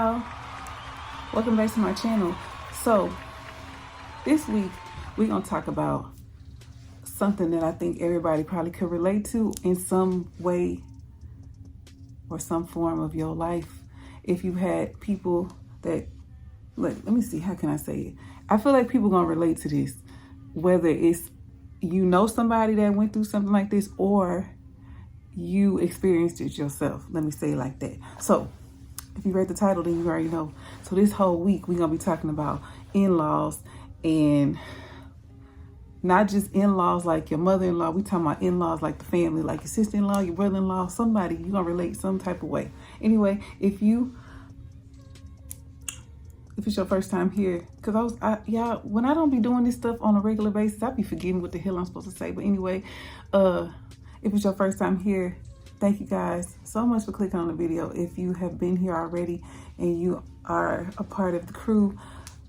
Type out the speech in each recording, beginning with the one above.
y'all, welcome back to my channel. So this week we're gonna talk about something that I think everybody probably could relate to in some way or some form of your life. If you had people that, let me see, how can I say it? I feel like people gonna relate to this, whether it's you know somebody that went through something like this or you experienced it yourself. Let me say it like that. So if you read the title, then you already know. So this whole week, we're going to be talking about in-laws, and not just in-laws like your mother-in-law. We talking about in-laws like the family, like your sister-in-law, your brother-in-law, somebody you're going to relate some type of way. Anyway, if it's your first time here, because y'all, when I don't be doing this stuff on a regular basis, I be forgetting what the hell I'm supposed to say. But anyway, if it's your first time here, thank you guys so much for clicking on the video. If you have been here already and you are a part of the crew,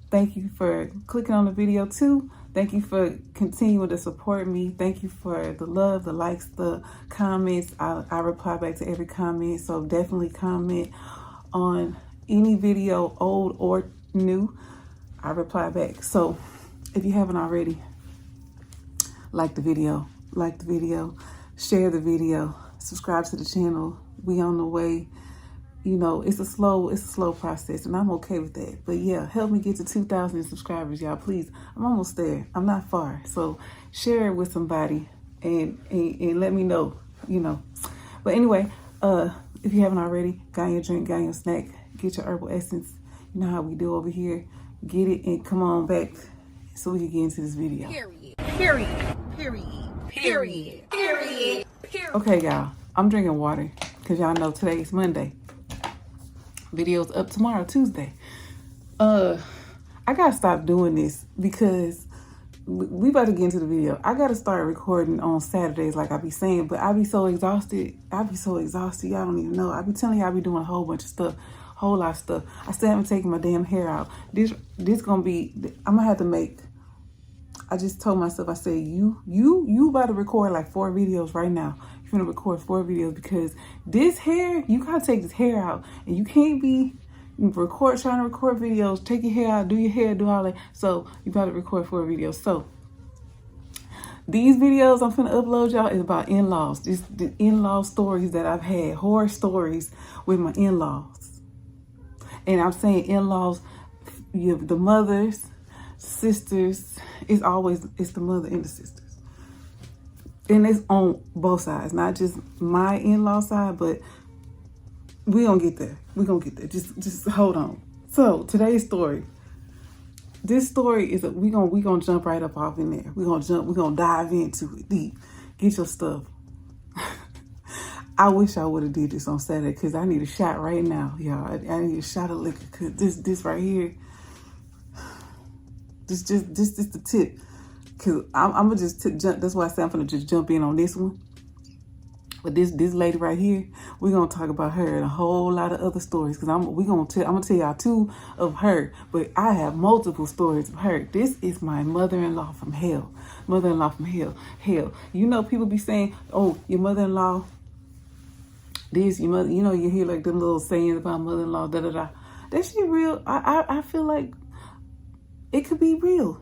thank you for clicking on the video too. Thank you for continuing to support me. Thank you for the love, the likes, the comments. I reply back to every comment, so definitely comment on any video, old or new. I reply back. So if you haven't already, like the video, share the video, subscribe to the channel. We on the way. You know, it's a slow process, and I'm okay with that. But yeah, help me get to 2,000 subscribers, y'all, please. I'm almost there. I'm not far. So share it with somebody and let me know, you know. But anyway, if you haven't already, got your drink, got your snack, get your herbal essence. You know how we do over here. Get it and come on back so we can get into this video. Period. Okay, y'all, I'm drinking water because y'all know today is Monday. Video's up tomorrow, Tuesday. I gotta stop doing this because we about to get into the video. I gotta start recording on Saturdays like I be saying, but I be so exhausted. Y'all don't even know. I be telling y'all I be doing a whole bunch of stuff, whole lot of stuff. I still haven't taken my damn hair out. This gonna be, I'm gonna have to make, I just told myself, I said, you about to record like 4 videos right now. You're gonna record 4 videos because this hair, you gotta take this hair out, and you can't be trying to record videos, take your hair out, do your hair, do all that. So you gotta record 4 videos. So these videos I'm finna upload, y'all, is about in-laws. The in-law stories that I've had, horror stories with my in-laws. And I'm saying in-laws, you have the mothers, sisters, it's the mother and the sisters. And it's on both sides, not just my in-law side, but we gonna get there. Just hold on. So today's story, this story is we gonna jump right up off in there. We're gonna dive into it deep. Get your stuff. I wish I would have did this on Saturday because I need a shot right now, y'all. I need a shot of liquor because this right here, this the tip. Cause I'm gonna just jump. That's why I say I'm gonna just jump in on this one. But this lady right here, we're gonna talk about her and a whole lot of other stories. Cause I'm gonna tell y'all 2 of her, but I have multiple stories of her. This is my mother-in-law from hell. Hell, you know, people be saying, "Oh, your mother-in-law." This, your mother. You know, you hear like them little sayings about mother-in-law. Da da da. That shit real. I feel like it could be real.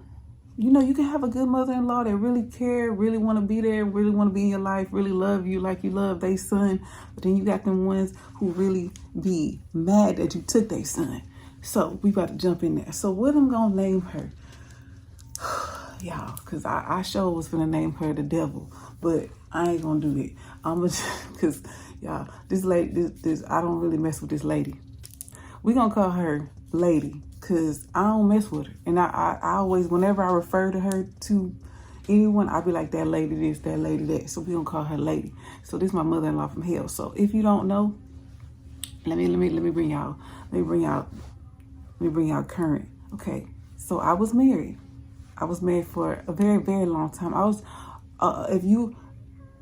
You know, you can have a good mother-in-law that really care, really want to be there, really want to be in your life, really love you like you love their son. But then you got them ones who really be mad that you took their son. So we about to jump in there. So what I'm going to name her, y'all, because I sure was going to name her the devil. But I ain't going to do it. I'm going to, because, y'all, this lady, I don't really mess with this lady. We going to call her Lady. Because I don't mess with her. And I always, whenever I refer to her to anyone, I'll be like, that lady this, that lady that. So we don't call her Lady. So this is my mother-in-law from hell. So if you don't know, let me bring y'all current. Okay. So I was married. I was married for a very, very long time. I was, if you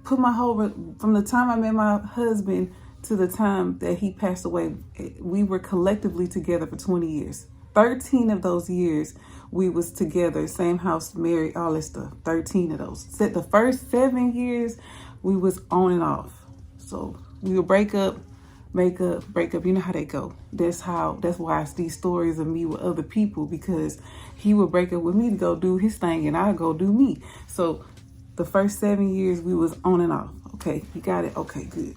put my whole, from the time I met my husband to the time that he passed away, we were collectively together for 20 years. 13 of those years we was together, same house, married, all that stuff. 13 of those. The first 7 years we was on and off. So we would break up, make up, break up. You know how they go. That's why it's these stories of me with other people, because he would break up with me to go do his thing and I'd go do me. So the first 7 years we was on and off. Okay, you got it? Okay, good.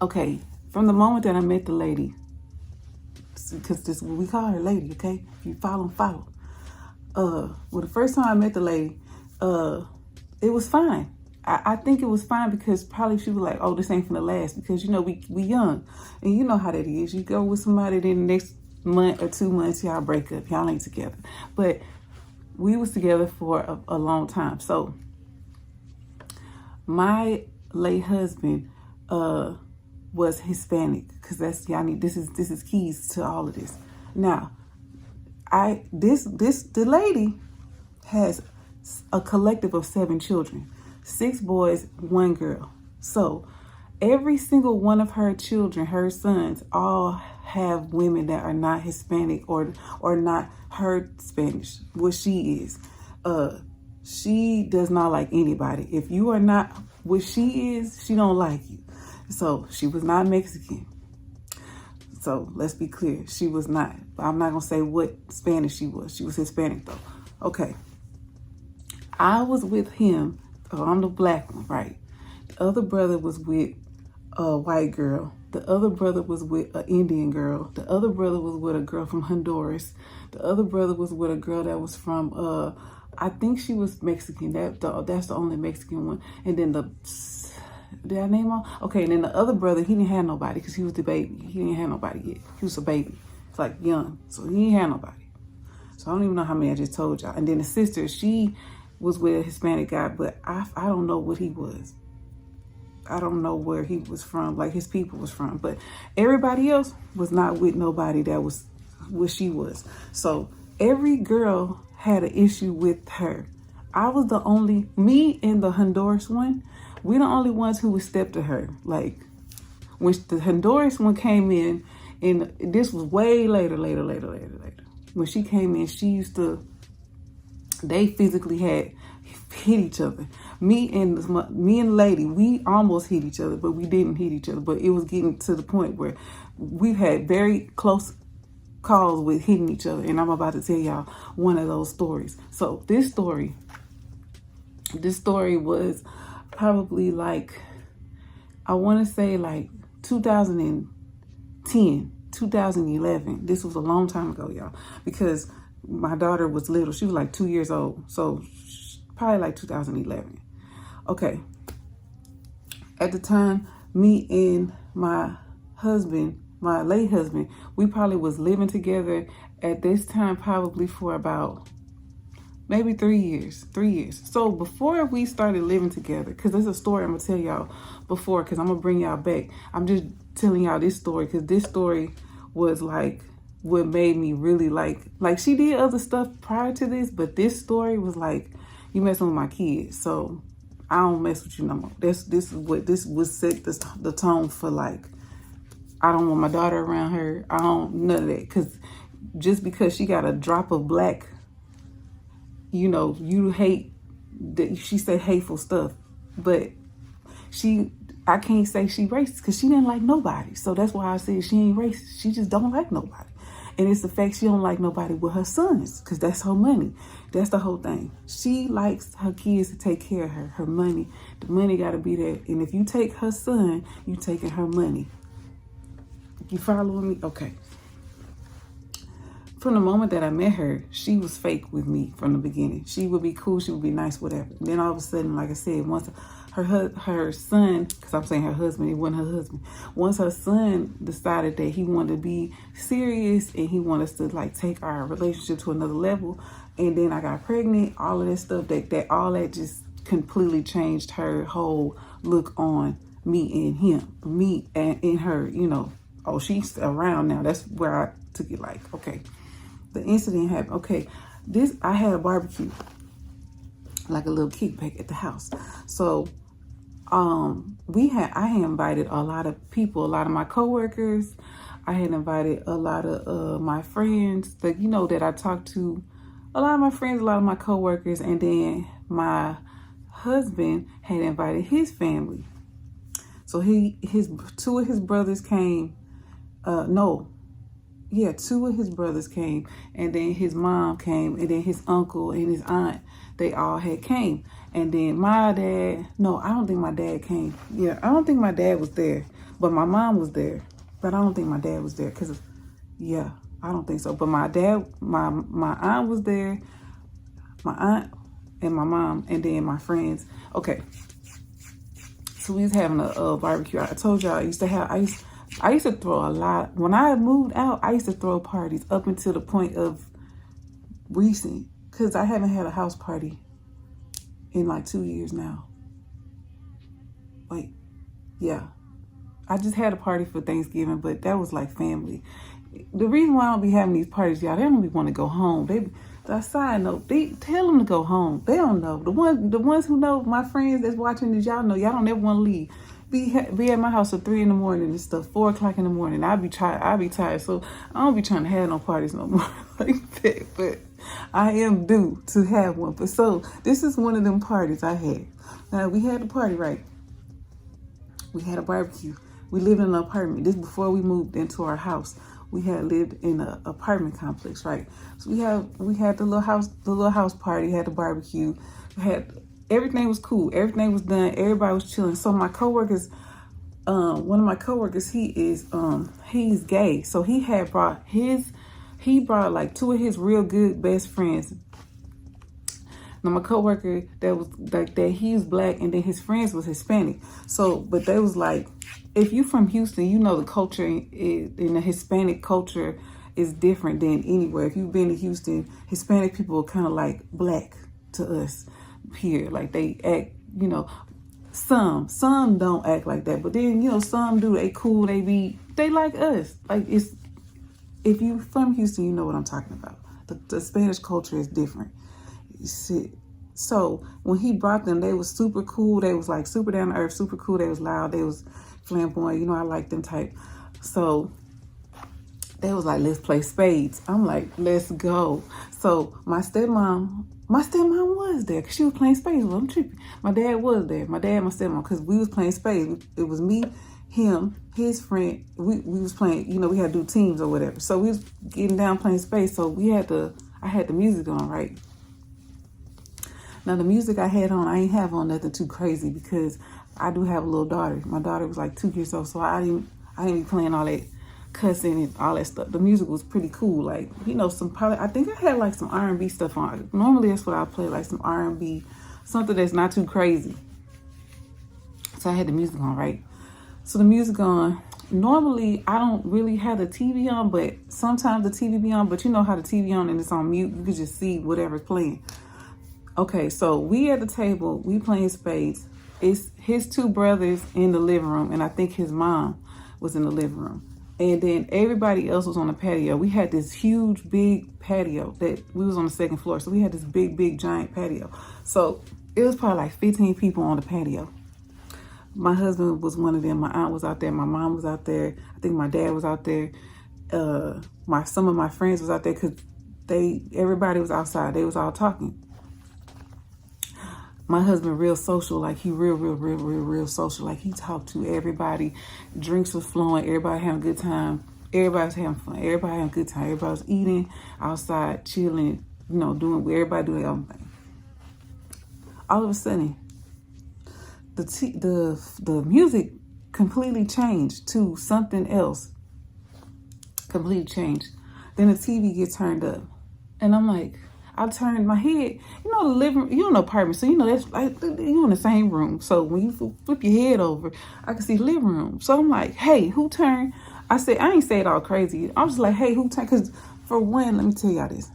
Okay, from the moment that I met the lady, because this we call her lady, okay? If you follow, follow. Well, the first time I met the lady, it was fine. I think it was fine because probably she was like, oh, this ain't finna last, because, you know, we young. And you know how that is. You go with somebody, then the next month or 2 months, y'all break up. Y'all ain't together. But we was together for a long time. So my late husband was Hispanic, because that's, y'all need, this is keys to all of this. Now, the lady has a collective of 7 children. 6 boys, 1 girl. So every single one of her children, her sons, all have women that are not Hispanic or not her Spanish, what she is. She does not like anybody. If you are not what she is, she don't like you. So she was not Mexican. So let's be clear, she was not. I'm not gonna say what Spanish she was. She was Hispanic though. Okay. I was with him. I'm the black one, right? The other brother was with a white girl. The other brother was with an Indian girl. The other brother was with a girl from Honduras. The other brother was with a girl that was from, I think she was Mexican. That's the only Mexican one. And then did I name all? Okay, and then the other brother, he didn't have nobody because he was the baby. He didn't have nobody yet. He was a baby. It's like young. So he didn't have nobody. So I don't even know how many I just told y'all. And then the sister, she was with a Hispanic guy, but I don't know what he was. I don't know where he was from, like his people was from. But everybody else was not with nobody that was what she was. So every girl had an issue with her. I was the only, me and the Honduras one, we're the only ones who would step to her. Like when the Honduras one came in, and this was way later. When she came in, she used to, they physically had hit each other. Me and the lady, we almost hit each other, but we didn't hit each other. But it was getting to the point where we had very close calls with hitting each other. And I'm about to tell y'all one of those stories. So this story was probably like, I want to say like 2010, 2011. This was a long time ago, y'all, because my daughter was little. She was like 2 years old. So probably like 2011. Okay. At the time, me and my husband, my late husband, we probably was living together at this time probably for about maybe 3 years. So before we started living together, because there's a story I'm going to tell y'all before, because I'm going to bring y'all back. I'm just telling y'all this story because this story was like what made me really like she did other stuff prior to this, but this story was like, you messing with my kids, so I don't mess with you no more. This would set the tone for like, I don't want my daughter around her. I don't, none of that. Because just because she got a drop of black, you know, you hate that. She said hateful stuff, but I can't say she racist because she didn't like nobody. So that's why I said she ain't racist. She just don't like nobody. And it's the fact she don't like nobody with her sons, because that's her money. That's the whole thing. She likes her kids to take care of her. Her money, the money got to be there. And if you take her son, you taking her money. You following me? Okay. From the moment that I met her, she was fake with me from the beginning. She would be cool. She would be nice, whatever. And then all of a sudden, like I said, once her son, because I'm saying her husband, it wasn't her husband. Once her son decided that he wanted to be serious and he wanted us to like take our relationship to another level, and then I got pregnant, all of that stuff, all that just completely changed her whole look on me and him, me and her, you know. Oh, she's around now. That's where I took it like, okay. The incident happened. Okay, I had a barbecue, like a little kickback at the house. So I had invited a lot of people, a lot of my coworkers. I had invited a lot of my friends that, you know, that I talked to, a lot of my friends, a lot of my coworkers, and then my husband had invited his family. So two of his brothers came. Two of his brothers came, and then his mom came, and then his uncle and his aunt, they all had came. And then my dad, no, I don't think my dad came. Yeah, I don't think my dad was there, but my mom was there. But I don't think my dad was there, because, yeah, I don't think so. But my dad, my aunt was there, my aunt and my mom, and then my friends. Okay, so we was having a barbecue. I told y'all I used to throw a lot. When I moved out, I used to throw parties up until the point of recent, because I haven't had a house party in like 2 years now. Like, yeah. I just had a party for Thanksgiving, but that was like family. The reason why I don't be having these parties, y'all, they don't be want to go home. Side note, they tell them to go home. They don't know. The ones who know, my friends that's watching this, y'all know, y'all don't ever want to leave. Be at my house at 3 in the morning and stuff, 4 o'clock in the morning. I be tired, so I don't be trying to have no parties no more like that. But I am due to have one. But so this is one of them parties I had. Now we had the party, right? We had a barbecue. We lived in an apartment. This before we moved into our house. We had lived in an apartment complex, right? So we had the little house party, had the barbecue, everything was cool, everything was done, everybody was chilling. So my coworkers, one of my coworkers, he's gay, so he brought like 2 of his real good best friends. Now my coworker that was like that, he was black, and then his friends was Hispanic. So, but they was like, if you from Houston, you know the culture in the Hispanic culture is different than anywhere. If you've been to Houston, Hispanic people are kind of like black to us here. Like they act, you know, some don't act like that, but then, you know, some do. They cool, they like us. Like if you from Houston, you know what I'm talking about. The Spanish culture is different. So when he brought them, they was super cool. They was like super down to earth, super cool. They was loud. They was flamboyant. You know, I like them type. So they was like, let's play spades. I'm like, let's go. So my stepmom was there because she was playing spades. Well, I'm tripping. My dad was there. My dad and my stepmom, because we was playing spades. It was me, him, his friend. We was playing, you know, we had to do teams or whatever. So we was getting down playing spades. So I had the music on, right? Now, the music I had on, I ain't have on nothing too crazy because I do have a little daughter. My daughter was like 2 years old, so I didn't be playing all that cussing and all that stuff. The music was pretty cool. Like, you know, I think I had like some R&B stuff on. Normally, that's what I play, like some R&B, something that's not too crazy. So I had the music on, right? So the music on. Normally, I don't really have the TV on, but sometimes the TV be on. But you know how the TV on and it's on mute. You can just see whatever's playing. Okay, so we at the table, we playing spades. It's his 2 brothers in the living room, and I think his mom was in the living room. And then everybody else was on the patio. We had this huge, big patio that we was on the 2nd floor. So we had this big, giant patio. So it was probably like 15 people on the patio. My husband was one of them. My aunt was out there. My mom was out there. I think my dad was out there. Some of my friends was out there because everybody was outside. They was all talking. My husband real social, like he real social. Like he talked to everybody. Drinks was flowing. Everybody having a good time. Everybody was having fun. Everybody having a good time. Everybody was eating outside, chilling, you know, doing what everybody do their own thing. All of a sudden, the music completely changed to something else. Completely changed. Then the TV gets turned up, and I'm like, I turned my head, you know, the living room, you know, apartment, so you know that's like you in the same room. So when you flip your head over, I can see the living room. So I'm like, hey, who turned? I ain't say it all crazy. I was like, hey, who turned? Because for one, let me tell y'all this.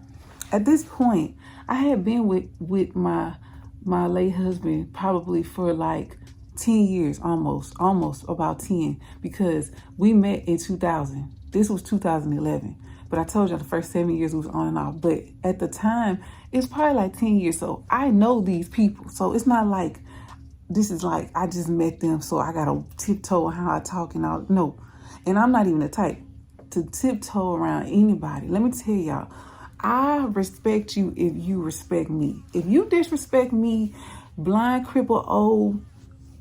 At this point, I had been with my late husband probably for like 10 years, almost about 10, because we met in 2000. This was 2011. But I told you the first 7 years we was on and off. But at the time, it's probably like 10 years. So I know these people. So it's not like this is like I just met them, so I got to tiptoe how I talk and all. No. And I'm not even the type to tiptoe around anybody. Let me tell y'all, I respect you if you respect me. If you disrespect me, blind, crippled, old,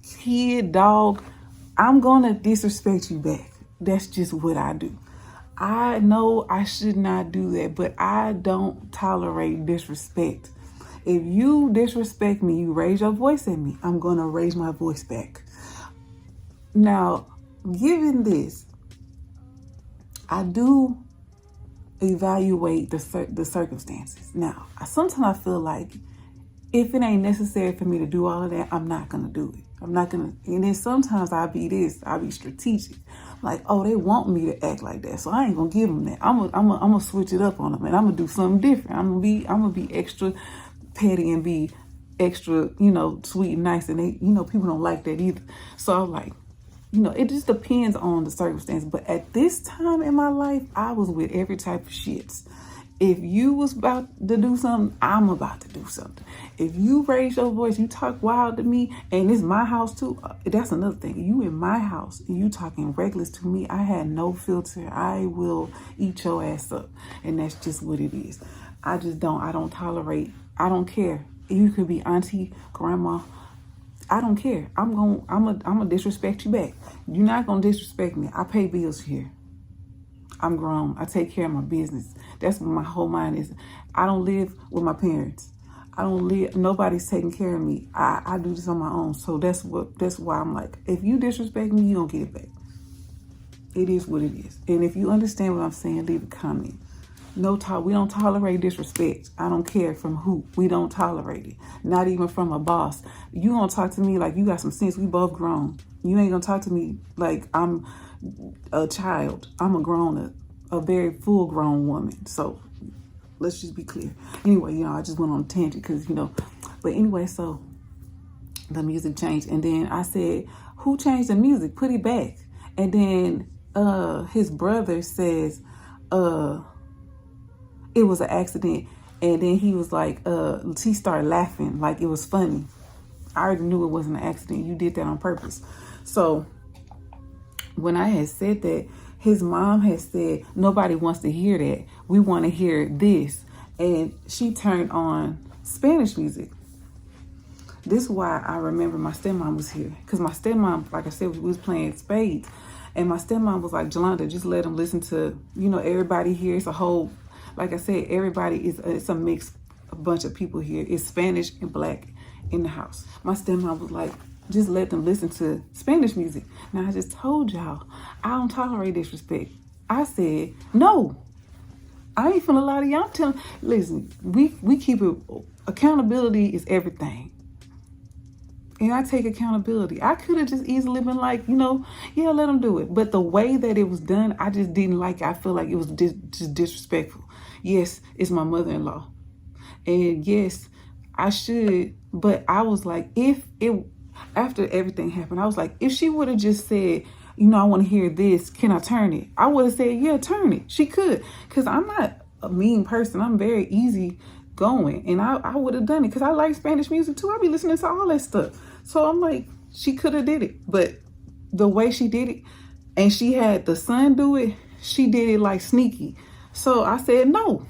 kid, dog, I'm gonna disrespect you back. That's just what I do. I know I should not do that, but I don't tolerate disrespect. If you disrespect me, you raise your voice at me, I'm gonna raise my voice back. Now, given this, I do evaluate the circumstances. Now, sometimes I feel like if it ain't necessary for me to do all of that, I'm not gonna do it. I'm not gonna. And then sometimes I'll be strategic. Like, oh, they want me to act like that, so I ain't gonna give them that. I'm gonna switch it up on them, and I'm gonna do something different. I'm gonna be extra petty and be extra, sweet and nice. And they, people don't like that either. So I'm like, it just depends on the circumstance. But at this time in my life, I was with every type of shits. If you was about to do something, I'm about to do something. If you raise your voice, you talk wild to me, and it's my house too, that's another thing. You in my house, and you talking reckless to me, I had no filter. I will eat your ass up. And that's just what it is. I don't tolerate, I don't care. You could be auntie, grandma, I don't care. I'm gonna disrespect you back. You're not gonna disrespect me. I pay bills here. I'm grown. I take care of my business. That's what my whole mind is. I don't live with my parents. Nobody's taking care of me. I do this on my own. So that's why I'm like, if you disrespect me, you don't get it back. It is what it is. And if you understand what I'm saying, leave a comment. We don't tolerate disrespect. I don't care from who. We don't tolerate it. Not even from a boss. You gonna talk to me like you got some sense. We both grown. You ain't gonna talk to me like I'm a child. I'm a very full grown woman. So let's just be clear. Anyway, I just went on a tangent because, but anyway, so the music changed. And then I said, who changed the music? Put it back. And then his brother says, it was an accident. And then he was like, he started laughing like it was funny. I already knew it wasn't an accident. You did that on purpose. So when I had said that, his mom had said, nobody wants to hear that. We want to hear this. And she turned on Spanish music. This is why I remember my stepmom was here. Because my stepmom, like I said, we was playing spades. And my stepmom was like, Jolanda, just let them listen to, everybody here. It's a whole, like I said, it's a mix, a bunch of people here. It's Spanish and black in the house. My stepmom was like, just let them listen to Spanish music. Now, I just told y'all, I don't tolerate disrespect. I said, no. I ain't finna lie to y'all. Listen, we keep it, accountability is everything. And I take accountability. I could have just easily been like, yeah, let them do it. But the way that it was done, I just didn't like it. I feel like it was just disrespectful. Yes, it's my mother-in-law. And yes, I should. But I was like, after everything happened, I was like, if she would have just said, I want to hear this, can I turn it? I would have said, yeah, turn it. She could. Because I'm not a mean person. I'm very easy going. And I would have done it because I like Spanish music too. I be listening to all that stuff. So I'm like, she could have did it. But the way she did it, and she had the son do it, she did it like sneaky. So I said, no.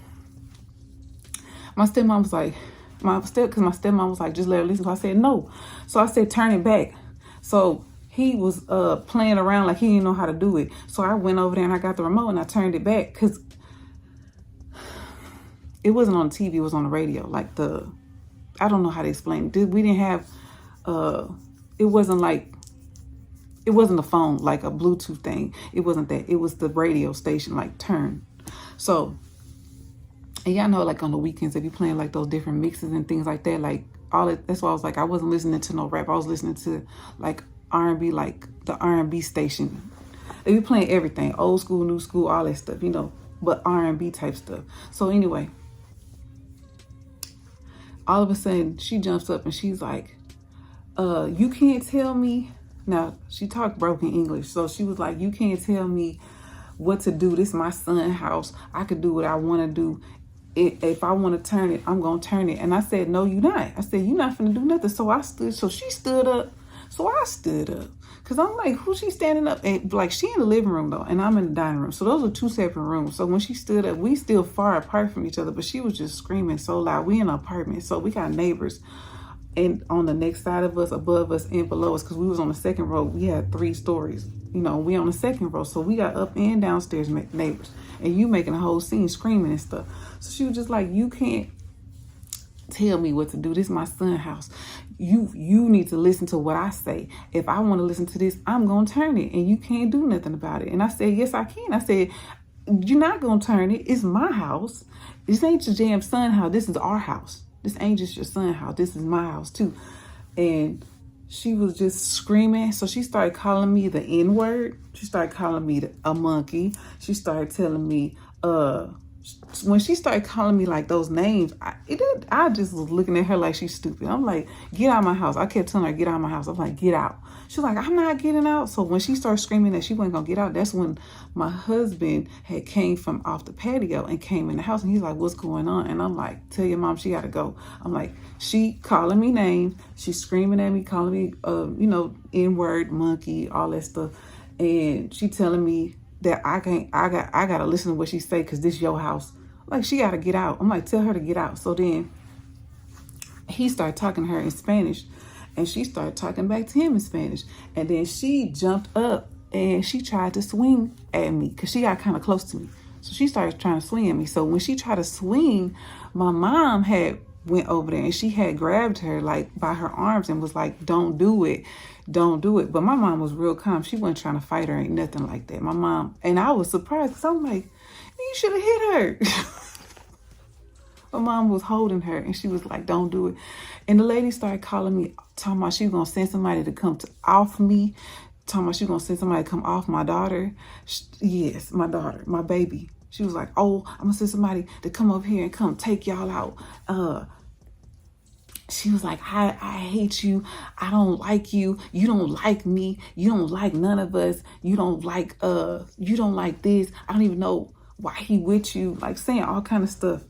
My stepmom was like, because my stepmom was like, just let her listen. So I said, no. So I said, turn it back. So he was playing around like he didn't know how to do it. So I went over there and I got the remote and I turned it back because it wasn't on TV. It was on the radio. Like I don't know how to explain it. We didn't have, it wasn't a phone, like a Bluetooth thing. It wasn't that. It was the radio station, like turn. So, and y'all know, like on the weekends, if you playing like those different mixes and things like that, like that's why I was like, I wasn't listening to no rap. I was listening to like R&B, like the R&B station. They be playing everything, old school, new school, all that stuff, but R&B type stuff. So anyway, all of a sudden she jumps up and she's like, you can't tell me. Now she talked broken English. So she was like, you can't tell me what to do. This is my son's house. I could do what I want to do. If I want to turn it, I'm going to turn it. And I said, no, you're not. I said, you're not finna do nothing. So she stood up. So I stood up. Because I'm like, who's she standing up? And like, she in the living room, though. And I'm in the dining room. So those are two separate rooms. So when she stood up, we still far apart from each other. But she was just screaming so loud. We in an apartment. So we got neighbors And on the next side of us, above us, and below us, because we was on the second row, we had 3 stories. You know, we on the second row, so we got up and downstairs neighbors, and you making a whole scene, screaming and stuff. So she was just like, you can't tell me what to do. This is my son's house. You need to listen to what I say. If I want to listen to this, I'm gonna turn it, and you can't do nothing about it. And I said, yes, I can. I said, you're not gonna turn it. It's my house. This ain't your damn son's house. This is our house. This ain't just your son's house. This is my house too. And she was just screaming. So she started calling me the N-word. She started calling me a monkey. She started telling me, when she started calling me like those names, I just was looking at her like she's stupid. I'm like, get out of my house. I kept telling her, get out of my house. I'm like, get out. She's like, I'm not getting out. So when she started screaming that she wasn't gonna get out, that's when my husband had came from off the patio and came in the house, and he's like, what's going on? And I'm like, tell your mom she gotta go. I'm like, she calling me names, she's screaming at me, calling me you know, N-word, monkey, all that stuff. And she telling me that I gotta listen to what she say, because this your house. Like, she gotta get out. I'm like, tell her to get out. So then he started talking to her in Spanish, and she started talking back to him in Spanish. And then she jumped up and she tried to swing at me, because she got kind of close to me. So she started trying to swing at me. So when she tried to swing, my mom had went over there, and she had grabbed her like by her arms and was like, don't do it. Don't do it. But my mom was real calm. She wasn't trying to fight her, ain't nothing like that. My mom, and I was surprised, because I'm like, you should have hit her. My mom was holding her, and she was like, don't do it. And the lady started calling me, talking about she was going to send somebody to come off me, talking about she was going to send somebody to come off my daughter. Yes, my daughter, my baby. She was like, oh, I'm going to send somebody to come up here and come take y'all out. She was like, I hate you. I don't like you. You don't like me. You don't like none of us. You don't like this. I don't even know why he with you. Like, saying all kind of stuff.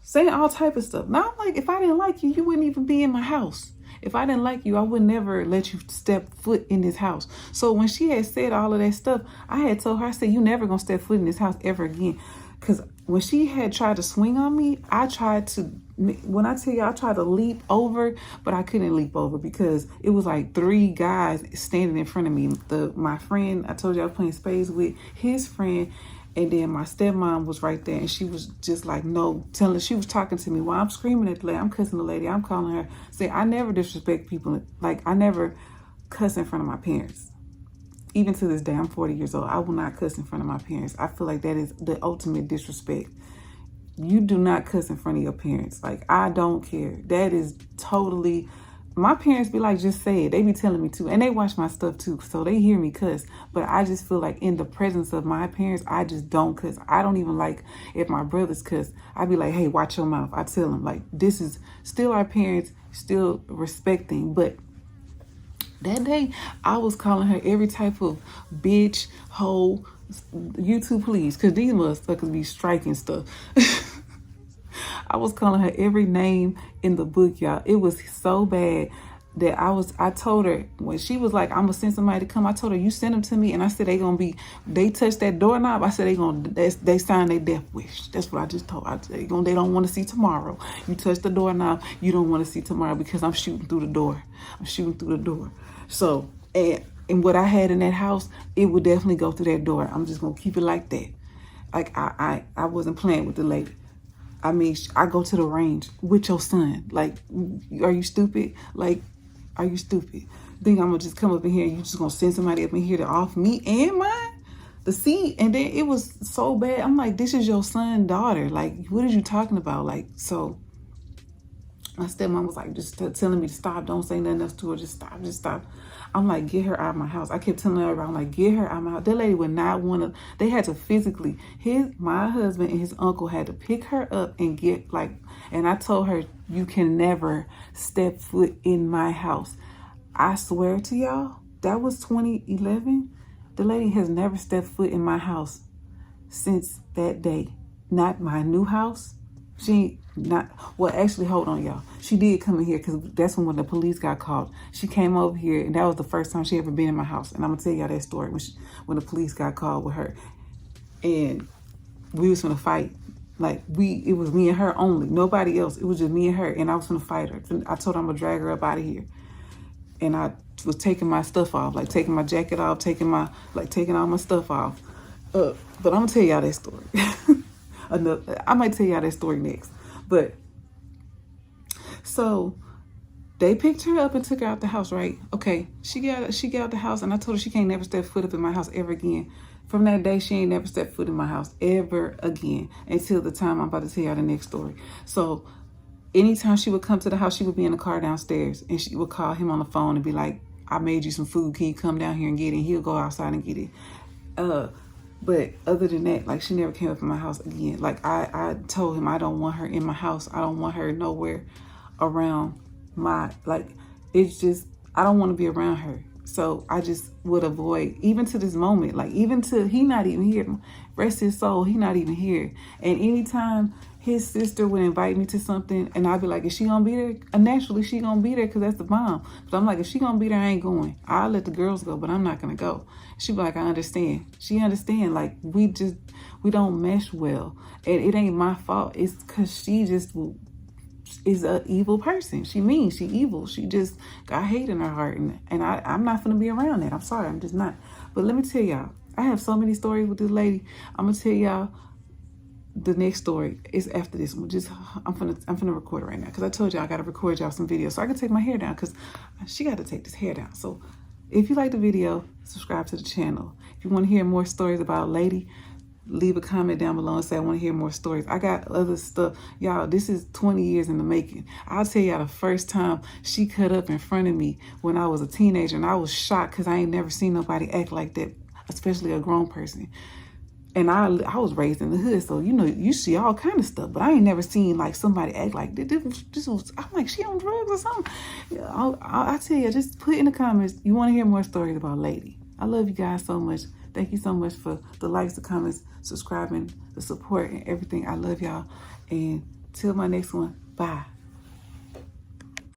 Saying all type of stuff. Now, I'm like, if I didn't like you, you wouldn't even be in my house. If I didn't like you, I would never let you step foot in this house. So when she had said all of that stuff, I had told her, I said, you never gonna step foot in this house ever again. Because when she had tried to swing on me, I tried to, when I tell you, I tried to leap over, but I couldn't leap over, because it was like 3 guys standing in front of me. My friend, I told you I was playing spades with, his friend, and then my stepmom was right there, and she was just like, no, she was talking to me while I'm screaming at the lady. I'm cussing the lady. I'm calling her. Say, I never disrespect people. Like, I never cuss in front of my parents. Even to this day, I'm 40 years old. I will not cuss in front of my parents. I feel like that is the ultimate disrespect. You do not cuss in front of your parents. Like, I don't care. That is totally... My parents be like, just say it. They be telling me too. And they watch my stuff too. So they hear me cuss. But I just feel like in the presence of my parents, I just don't cuss. I don't even like if my brothers cuss. I be like, hey, watch your mouth. I tell them, like, this is still our parents, still respecting. But that day, I was calling her every type of bitch, hoe, you too, please. Because these motherfuckers be striking stuff. I was calling her every name in the book, y'all. It was so bad that I told her, when she was like, I'm gonna send somebody to come, I told her, you send them to me. And I said, they touch that doorknob. I said, they sign their death wish. That's what I just told her. They don't want to see tomorrow. You touch the doorknob, you don't want to see tomorrow, because I'm shooting through the door. I'm shooting through the door. So, and what I had in that house, it would definitely go through that door. I'm just gonna keep it like that. Like, I wasn't playing with the lady. I mean, I go to the range with your son. Like, are you stupid? Like, are you stupid? Think I'm gonna just come up in here and you just gonna send somebody up in here to off me and mine? The seat. And then it was so bad. I'm like, this is your son's daughter. Like, what are you talking about? Like, so my stepmom was like, just telling me to stop. Don't say nothing else to her. Just stop. Just stop. I'm like, get her out of my house. I kept telling her, I'm like, get her out of my house. That lady would not want to. They had to physically, my husband and his uncle had to pick her up and get like, and I told her, you can never step foot in my house. I swear to y'all, that was 2011. The lady has never stepped foot in my house since that day. Not my new house. Well, actually, hold on, y'all. She did come in here, because that's when the police got called. She came over here, and that was the first time she ever been in my house. And I'm gonna tell y'all that story when the police got called with her. And we was gonna fight. Like, it was me and her only. Nobody else. It was just me and her. And I was gonna fight her. I told her I'm gonna drag her up out of here. And I was taking my stuff off, like taking my jacket off, taking all my stuff off. But I'm gonna tell y'all that story. I might tell y'all that story next. But so they picked her up and took her out the house, right? Okay, she got out the house, and I told her she can't never step foot up in my house ever again. From that day, she ain't never stepped foot in my house ever again until the time I'm about to tell y'all the next story. So anytime she would come to the house, she would be in the car downstairs, and she would call him on the phone and be like, I made you some food. Can you come down here and get it? And he'll go outside and get it. But other than that, like, she never came up in my house again. Like, I told him I don't want her in my house. I don't want her nowhere around my, like, it's just, I don't want to be around her. So I just would avoid, even to this moment, like, even to, he not even here. Rest his soul, he not even here. And anytime his sister would invite me to something, and I'd be like, is she gonna be there? Naturally, she gonna be there because that's the mom. But I'm like, if she gonna be there, I ain't going. I'll let the girls go, but I'm not gonna go. She'd be like, I understand. She understand, like, we don't mesh well. And it ain't my fault. It's because she just is an evil person. She mean, she evil. She just got hate in her heart. And I'm not gonna be around that. I'm sorry, I'm just not. But let me tell y'all, I have so many stories with this lady. I'm gonna tell y'all the next story is after this one. I'm gonna record it right now because I told y'all I gotta record y'all some videos so I can take my hair down because she got to take this hair down. So if you like the video, subscribe to the channel. If you want to hear more stories about a lady, leave a comment down below and say I want to hear more stories. I got other stuff. Y'all, this is 20 years in the making. I'll tell y'all the first time she cut up in front of me when I was a teenager, and I was shocked because I ain't never seen nobody act like that, especially a grown person. And I was raised in the hood, so you know, you see all kind of stuff, but I ain't never seen like somebody act like this was, I'm like, she on drugs or something. I tell you, just put in the comments, you want to hear more stories about Lady. I love you guys so much. Thank you so much for the likes, the comments, subscribing, the support, and everything. I love y'all. And till my next one, bye.